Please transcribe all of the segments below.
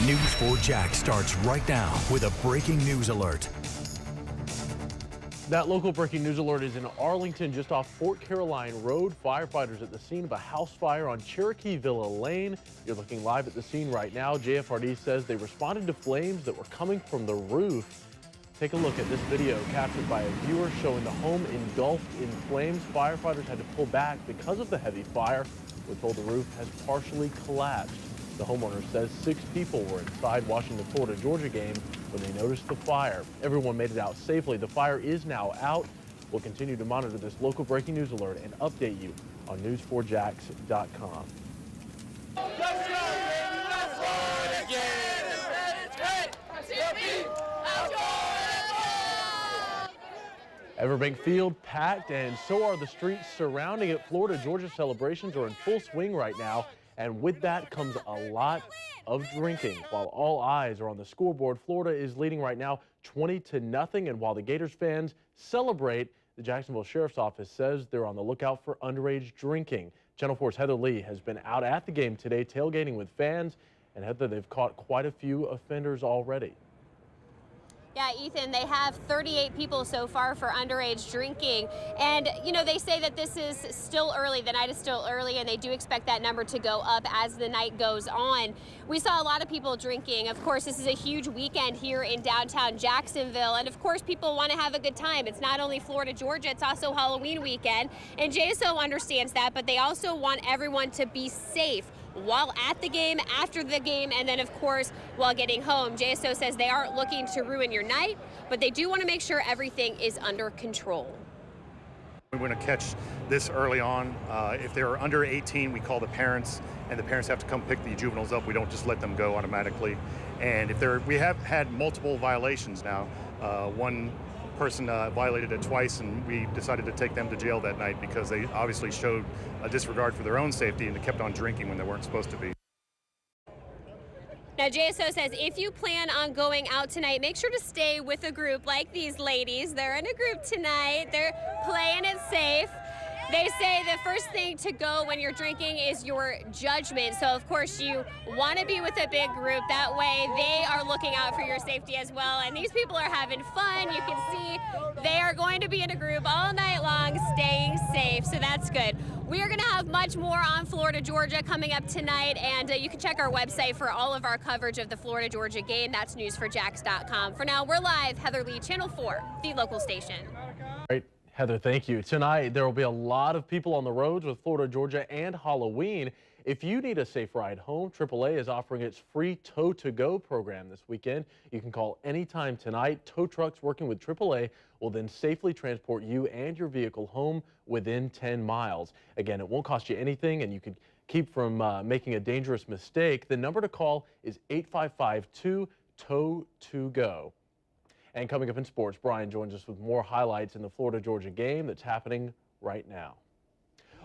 News 4 Jax starts right now with a breaking news alert. That local breaking news alert is in Arlington, just off Fort Caroline Road. Firefighters at the scene of a house fire on Cherokee Villa Lane. You're looking live at the scene right now. JFRD says they responded to flames that were coming from the roof. Take a look at this video captured by a viewer showing the home engulfed in flames. Firefighters had to pull back because of the heavy fire. We're told the roof has partially collapsed. The homeowner says 6 people were inside watching the Florida-Georgia game when they noticed the fire. Everyone made it out safely. The fire is now out. We'll continue to monitor this local breaking news alert and update you on news4jax.com. Everbank Field packed, and so are the streets surrounding it. Florida-Georgia celebrations are in full swing right now, and with that comes a lot of drinking. While all eyes are on the scoreboard, Florida is leading right now 20-0, and while the Gators fans celebrate, the Jacksonville Sheriff's Office says they're on the lookout for underage drinking. Channel 4's Heather Lee has been out at the game today tailgating with fans, and Heather, they've caught quite a few offenders already. Yeah, Ethan, they have 38 people so far for underage drinking. And, you know, they say that this is still early. The night is still early, and they do expect that number to go up as the night goes on. We saw a lot of people drinking. Of course, this is a huge weekend here in downtown Jacksonville. And, of course, people want to have a good time. It's not only Florida, Georgia, it's also Halloween weekend. And JSO understands that, but they also want everyone to be safe while at the game, after the game, and then, of course, while getting home. JSO says they aren't looking to ruin your night, but they do want to make sure everything is under control. We want to catch this early on. If they're under 18, we call the parents, and the parents have to come pick the juveniles up. We don't just let them go automatically. And if we have had multiple violations now. One person violated it twice, and we decided to take them to jail that night because they obviously showed a disregard for their own safety and they kept on drinking when they weren't supposed to be. Now, JSO says if you plan on going out tonight, make sure to stay with a group like these ladies. They're in a group tonight. They're playing it safe. They say the first thing to go when you're drinking is your judgment. So, of course, you want to be with a big group. That way, they are looking out for your safety as well. And these people are having fun. You can see they are going to be in a group all night long, staying safe. So that's good. We are going to have much more on Florida, Georgia coming up tonight. And you can check our website for all of our coverage of the Florida, Georgia game. That's news4jax.com. For now, we're live. Heather Lee, Channel 4, the local station. Right. Heather, thank you. Tonight, there will be a lot of people on the roads with Florida, Georgia, and Halloween. If you need a safe ride home, AAA is offering its free Tow-to-Go program this weekend. You can call anytime tonight. Tow trucks working with AAA will then safely transport you and your vehicle home within 10 miles. Again, it won't cost you anything, and you could keep from making a dangerous mistake. The number to call is 855-2-TOW-TO-GO. And coming up in sports, Brian joins us with more highlights in the Florida-Georgia game that's happening right now.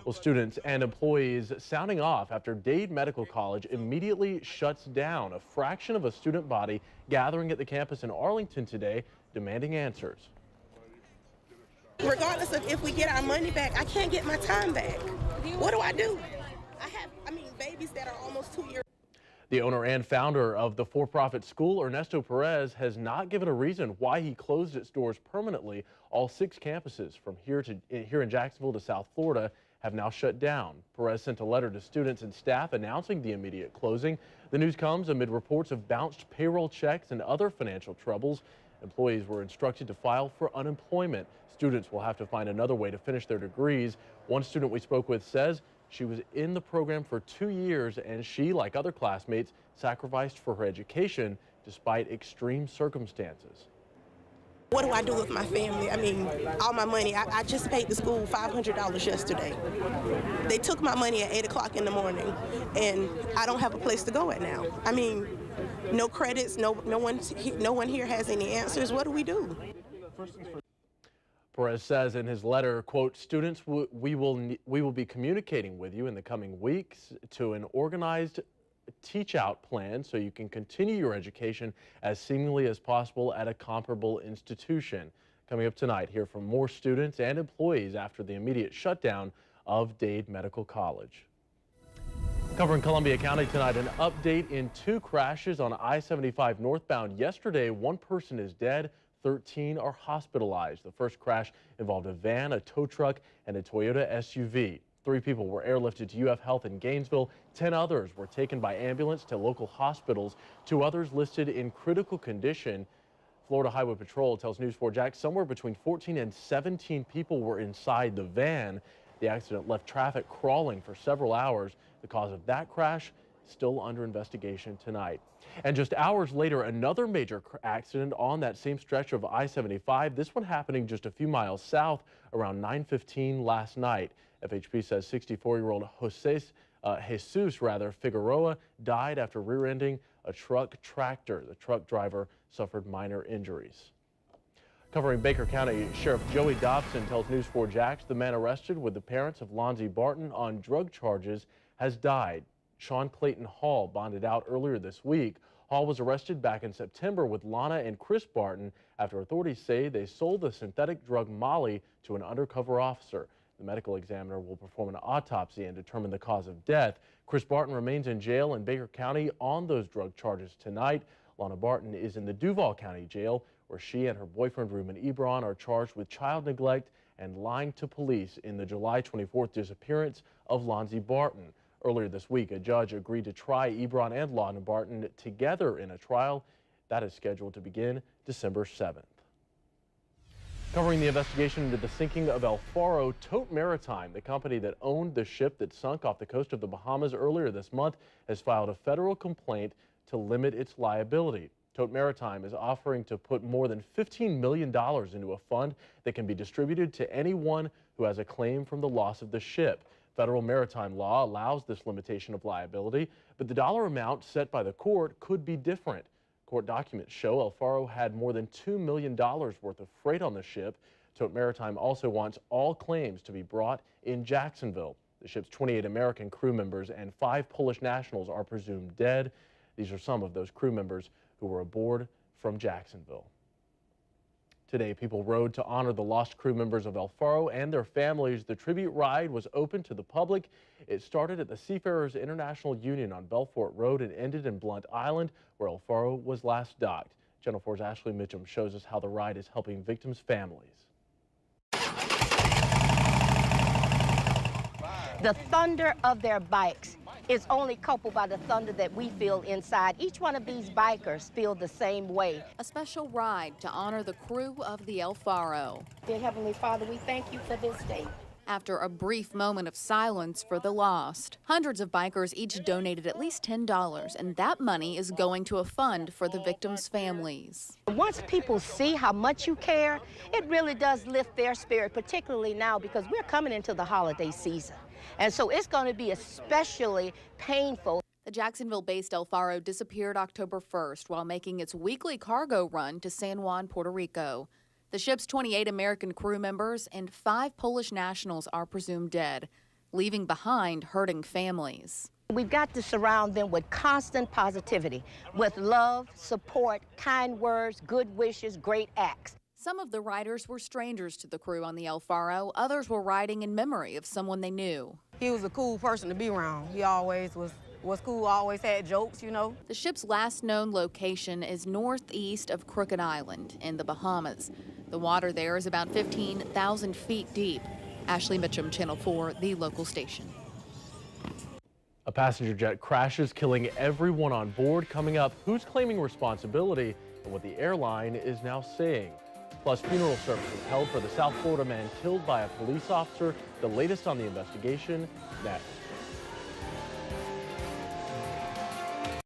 Well, students and employees sounding off after Dade Medical College immediately shuts down. A fraction of a student body gathering at the campus in Arlington today demanding answers. Regardless of if we get our money back, I can't get my time back. What do I do? I mean, babies that are almost 2 years. The owner and founder of the for-profit school, Ernesto Perez, has not given a reason why he closed its doors permanently. All 6 campuses from here in Jacksonville to South Florida have now shut down. Perez sent a letter to students and staff announcing the immediate closing. The news comes amid reports of bounced payroll checks and other financial troubles. Employees were instructed to file for unemployment. Students will have to find another way to finish their degrees. One student we spoke with says she was in the program for 2 years, and she, like other classmates, sacrificed for her education despite extreme circumstances. What do I do with my family? I mean, all my money. I just paid the school $500 yesterday. They took my money at 8 o'clock in the morning, and I don't have a place to go at now. I mean, no credits, no one here has any answers. What do we do? Perez says in his letter, quote, students, we will be communicating with you in the coming weeks to an organized teach-out plan so you can continue your education as seamlessly as possible at a comparable institution. Coming up tonight, hear from more students and employees after the immediate shutdown of Dade Medical College. Covering Columbia County tonight, an update in 2 crashes on I-75 northbound. Yesterday, 1 person is dead, 13 are hospitalized. The first crash involved a van, a tow truck, and a Toyota SUV. 3 people were airlifted to UF Health in Gainesville. 10 others were taken by ambulance to local hospitals. 2 others listed in critical condition. Florida Highway Patrol tells News4 Jax somewhere between 14 and 17 people were inside the van. The accident left traffic crawling for several hours. The cause of that crash still under investigation tonight. And just hours later, another major accident on that same stretch of I-75. This one happening just a few miles south around 9:15 last night. FHP says 64-year-old Jesus Figueroa died after rear-ending a truck tractor. The truck driver suffered minor injuries. Covering Baker County, Sheriff Joey Dobson tells News4 Jax the man arrested with the parents of Lonzie Barton on drug charges has died. Sean Clayton Hall bonded out earlier this week. Hall was arrested back in September with Lana and Chris Barton after authorities say they sold the synthetic drug Molly to an undercover officer. The medical examiner will perform an autopsy and determine the cause of death. Chris Barton remains in jail in Baker County on those drug charges tonight. Lana Barton is in the Duval County Jail, where she and her boyfriend Ruben Ebron are charged with child neglect and lying to police in the July 24th disappearance of Lonzie Barton. Earlier this week, a judge agreed to try Ebron and Lana Barton together in a trial that is scheduled to begin December 7th. Covering the investigation into the sinking of El Faro, Tote Maritime, the company that owned the ship that sunk off the coast of the Bahamas earlier this month, has filed a federal complaint to limit its liability. Tote Maritime is offering to put more than $15 million into a fund that can be distributed to anyone who has a claim from the loss of the ship. Federal maritime law allows this limitation of liability, but the dollar amount set by the court could be different. Court documents show El Faro had more than $2 million worth of freight on the ship. Tote Maritime also wants all claims to be brought in Jacksonville. The ship's 28 American crew members and 5 Polish nationals are presumed dead. These are some of those crew members who were aboard from Jacksonville. Today, people rode to honor the lost crew members of El Faro and their families. The tribute ride was open to the public. It started at the Seafarers International Union on Belfort Road and ended in Blunt Island, where El Faro was last docked. Channel 4's Ashley Mitchum shows us how the ride is helping victims' families. The thunder of their bikes is only coupled by the thunder that we feel inside. Each one of these bikers feel the same way. A special ride to honor the crew of the El Faro. Dear Heavenly Father, we thank you for this day. After a brief moment of silence for the lost, hundreds of bikers each donated at least $10, and that money is going to a fund for the victims' families. Once people see how much you care, it really does lift their spirit, particularly now because we're coming into the holiday season. And so it's going to be especially painful. The Jacksonville-based El Faro disappeared October 1st while making its weekly cargo run to San Juan, Puerto Rico. The ship's 28 American crew members and 5 Polish nationals are presumed dead, leaving behind hurting families. We've got to surround them with constant positivity, with love, support, kind words, good wishes, great acts. Some of the riders were strangers to the crew on the El Faro. Others were riding in memory of someone they knew. He was a cool person to be around. He always was cool, always had jokes, you know. The ship's last known location is northeast of Crooked Island in the Bahamas. The water there is about 15,000 feet deep. Ashley Mitchum, Channel 4, the local station. A passenger jet crashes, killing everyone on board. Coming up, who's claiming responsibility and what the airline is now saying. Plus, funeral services held for the South Florida man killed by a police officer. The latest on the investigation next.